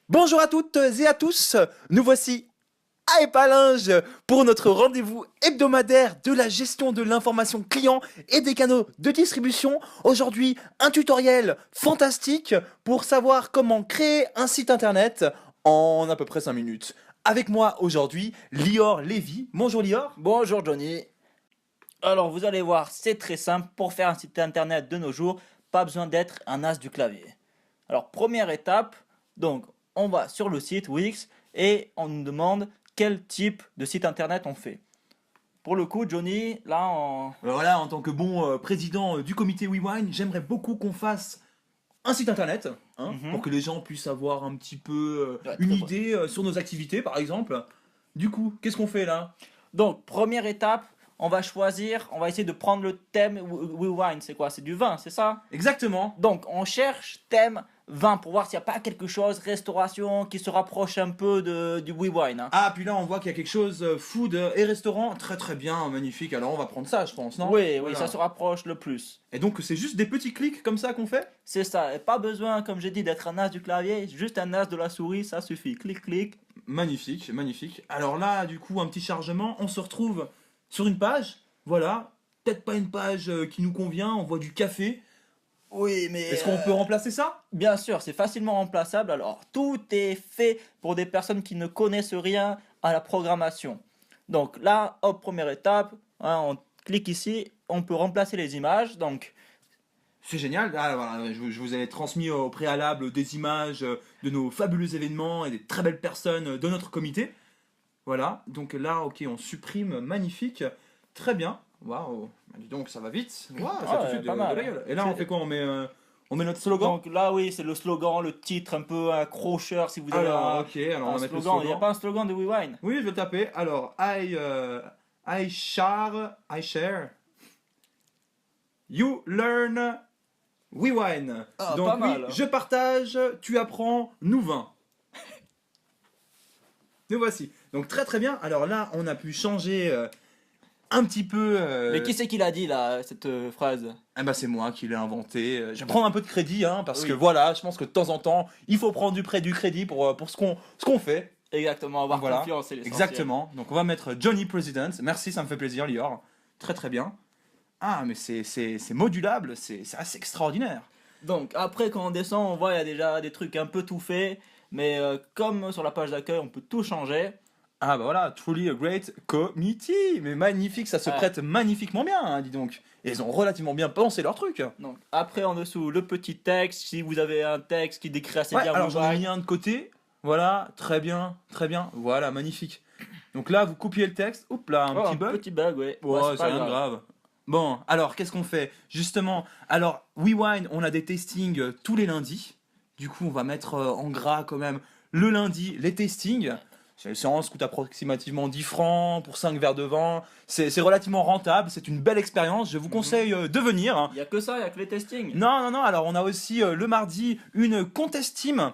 Bonjour à toutes et à tous, nous voici à Épalinges pour notre rendez-vous hebdomadaire de la gestion de l'information client et des canaux de distribution. Aujourd'hui, un tutoriel fantastique pour savoir comment créer un site internet en à peu près 5 minutes. Avec moi aujourd'hui, Lior Lévy. Bonjour Lior. Bonjour Johnny. Alors vous allez voir, c'est très simple. Pour faire un site internet de nos jours, pas besoin d'être un as du clavier. Alors première étape, donc on va sur le site Wix et on nous demande quel type de site internet on fait. Pour le coup Johnny, là on... Voilà, en tant que bon président du comité WeWine, j'aimerais beaucoup qu'on fasse un site internet, hein, pour que les gens puissent avoir un petit peu Ouais, une très idée sur nos activités par exemple. Du coup, qu'est-ce qu'on fait là? Donc première étape, on va essayer de prendre le thème WeWine, c'est quoi? C'est du vin, c'est ça? Exactement. Donc, on cherche thème vin pour voir s'il n'y a pas quelque chose, restauration, qui se rapproche un peu du WeWine. Hein. Ah, puis là on voit qu'il y a quelque chose, food et restaurant, très très bien, magnifique. Alors on va prendre ça, je pense, non? Oui, Voilà. ça se rapproche le plus. Et donc c'est juste des petits clics comme ça qu'on fait? C'est ça. Et pas besoin, comme j'ai dit, d'être un as du clavier, juste un as de la souris, ça suffit. Clic, clic. Magnifique, magnifique. Alors là, du coup, un petit chargement, on se retrouve sur une page, voilà. Peut-être pas une page qui nous convient, on voit du café. Oui, mais... Est-ce qu'on peut remplacer ça? Bien sûr, c'est facilement remplaçable. Alors, tout est fait pour des personnes qui ne connaissent rien à la programmation. Donc là, hop, première étape, hein, on clique ici, on peut remplacer les images. Donc, C'est génial. Ah, voilà, je vous ai transmis au préalable des images de nos fabuleux événements et des très belles personnes de notre comité. Voilà. Donc là, ok, on supprime. Magnifique. Très bien. Waouh. Bah, dis donc, ça va vite. Waouh, ça a tout de ouais, suite pas mal. de la gueule. Et là, on fait quoi? On met notre slogan. Donc là, oui, c'est le slogan, le titre un peu accrocheur si vous avez Alors, ok, alors on un va mettre le slogan. Il n'y a slogan. pas un slogan de WeWine. Oui, je vais le taper. Alors, I share, you learn, we wine. Ah, Donc pas oui, mal. je partage, tu apprends, nous vin. Nous voici. Donc très très bien. Alors là, on a pu changer un petit peu. Mais qui c'est qui l'a dit là, cette phrase? Eh ben, c'est moi qui l'ai inventé. Je vais prendre un peu de crédit, hein, parce Oui. que voilà, je pense que de temps en temps, il faut prendre du crédit pour ce qu'on fait. Exactement, avoir Voilà. confiance, c'est l'essentiel. Exactement. Donc on va mettre Johnny President. Merci, ça me fait plaisir, Lior. Très très bien. Ah, mais c'est modulable, c'est assez extraordinaire. Donc après, quand on descend, on voit il y a déjà des trucs un peu tout faits. Mais comme sur la page d'accueil, on peut tout changer. Ah bah voilà, truly a great committee. Mais magnifique, ça se Ah. prête magnifiquement bien, hein, dis donc. Et ils ont relativement bien pensé leur truc. Donc après, en dessous, le petit texte. Si vous avez un texte qui décrit assez Ouais, bien alors j'en ai WeWine. mis un de côté. Voilà, très bien, très bien. Voilà, magnifique. Donc là, vous copiez le texte. Oups là, un Oh, petit bug. petit bug, ouais. Ouais, Ouais, c'est pas rien de grave. Bon, alors qu'est-ce qu'on fait? Justement, alors WeWine, on a des testings tous les lundis. Du coup, on va mettre en gras quand même le lundi les testings. La séance coûte approximativement 10 francs pour 5 verres de vin. C'est relativement rentable, c'est une belle expérience. Je vous conseille de venir, hein. Il y a que ça, il y a que les testings. Non, non, non, alors on a aussi le mardi une contest team.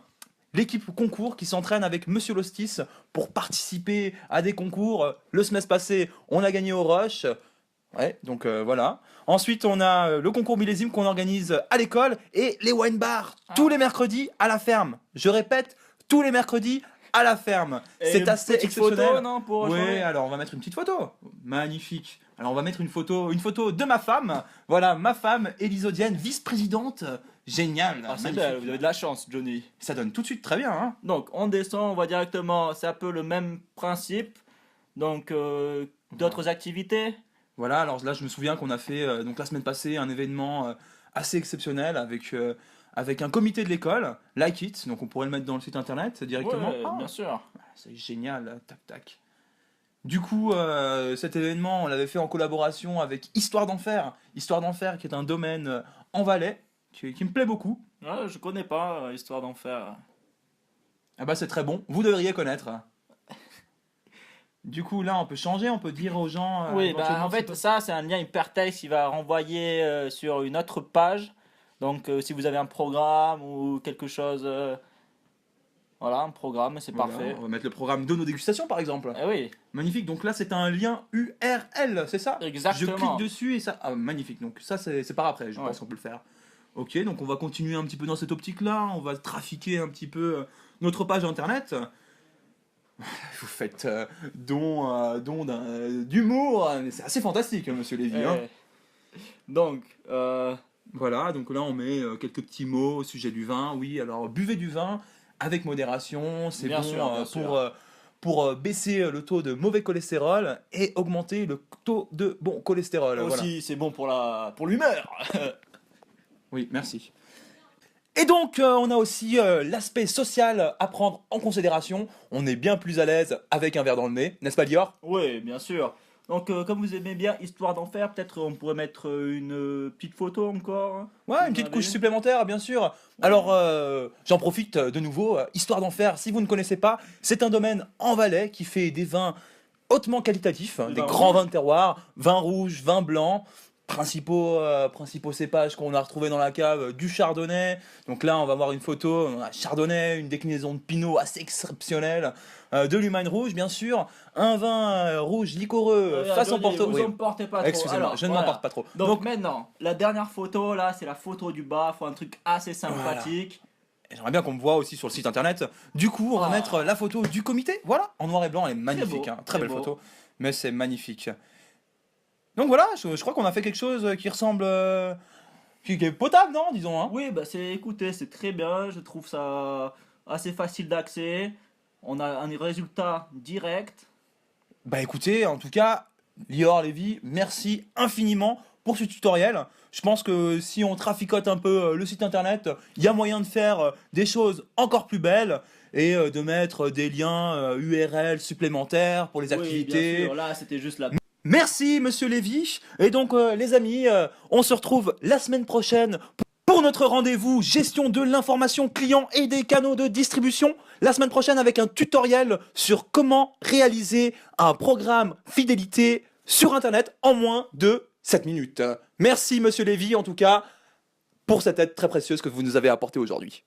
L'équipe concours qui s'entraîne avec Monsieur Lostis pour participer à des concours. Le semestre passé, on a gagné au Rush. Ouais, donc voilà. Ensuite, on a le concours millésime qu'on organise à l'école et les wine bars tous les mercredis à la ferme. Je répète, tous les mercredis à la ferme. Et C'est une assez petite exceptionnel. photo, non, pour Oui, changer. alors on va mettre une petite photo. Magnifique. Alors on va mettre une photo de ma femme. Voilà, ma femme, Élisodienne, vice-présidente. Génial. Ah, c'est magnifique. belle, vous avez de la chance, Johnny. Ça donne tout de suite très bien, hein. Donc, on descend, on va directement, c'est un peu le même principe. Donc, d'autres activités. Voilà, alors là je me souviens qu'on a fait donc la semaine passée un événement assez exceptionnel avec un comité de l'école, Like It, donc on pourrait le mettre dans le site internet directement. Ouais, Ah, bien sûr. c'est génial, tac tac. Du coup, cet événement, on l'avait fait en collaboration avec Histoire d'Enfer. Histoire d'Enfer qui est un domaine en Valais, qui me plaît beaucoup. Ouais, je connais pas Histoire d'Enfer. Ah bah c'est très bon, vous devriez connaître. Du coup, là, on peut changer, on peut dire aux gens... Oui, éventuellement en fait, ça, c'est un lien hypertexte qui va renvoyer sur une autre page. Donc, si vous avez un programme ou quelque chose, voilà, un programme, c'est Voilà, parfait. on va mettre le programme de nos dégustations, par exemple. Eh oui, Magnifique, donc là c'est un lien URL, c'est ça? Exactement. Je clique dessus et ça... Ah, magnifique, donc ça c'est par après, je Ouais. pense qu'on peut le faire. Ok, donc on va continuer un petit peu dans cette optique-là, on va trafiquer un petit peu notre page internet. Vous faites d'humour, c'est assez fantastique, monsieur Lévy. Hein. Donc, Voilà, donc là on met quelques petits mots au sujet du vin. Oui, alors buvez du vin avec modération, c'est Bien bon sûr, bien sûr. pour baisser le taux de mauvais cholestérol et augmenter le taux de bon cholestérol. Voilà. aussi, c'est bon pour l'humeur. Oui, merci. Et donc, on a aussi l'aspect social à prendre en considération. On est bien plus à l'aise avec un verre dans le nez, n'est-ce pas, Lior? Oui, bien sûr. Donc, comme vous aimez bien Histoire d'en faire, peut-être on pourrait mettre une petite photo encore. Ouais, Vous une petite en couche avez supplémentaire, bien sûr. Alors, j'en profite de nouveau, histoire d'en faire. Si vous ne connaissez pas, c'est un domaine en Valais qui fait des vins hautement qualitatifs, Des des vins grands rouges. vins de terroir, vins rouges, vins blancs. Principaux cépages qu'on a retrouvés dans la cave, du chardonnay. Donc là, on va voir une photo, on a chardonnay, une déclinaison de pinot assez exceptionnelle, de l'Umagne rouge, bien sûr, un vin rouge liquoreux façon Attendez, Porto. vous Oui, emportez pas trop. excusez-moi, Alors, je ne voilà. m'emporte pas trop. Donc, maintenant, la dernière photo, là, c'est la photo du bas. Faut un truc assez sympathique. J'aimerais bien qu'on me voit aussi sur le site internet. Du coup, on va Ah. mettre la photo du comité. Voilà, en noir et blanc, elle est magnifique. beau, Hein, très très belle beau. photo, mais c'est magnifique. Donc voilà, je crois qu'on a fait quelque chose qui ressemble. Qui est potable, non? Disons. Hein. Oui, bah écoutez, c'est très bien. Je trouve ça assez facile d'accès. On a un résultat direct. Bah écoutez, en tout cas, Lior Lévy, merci infiniment pour ce tutoriel. Je pense que si on traficote un peu le site internet, il y a moyen de faire des choses encore plus belles et de mettre des liens URL supplémentaires pour les Oui, bien activités. sûr. Là, c'était juste la. Merci Monsieur Lévy. Et donc les amis, on se retrouve la semaine prochaine pour notre rendez-vous gestion de l'information client et des canaux de distribution. La semaine prochaine avec un tutoriel sur comment réaliser un programme fidélité sur Internet en moins de 7 minutes. Merci Monsieur Lévy en tout cas pour cette aide très précieuse que vous nous avez apportée aujourd'hui.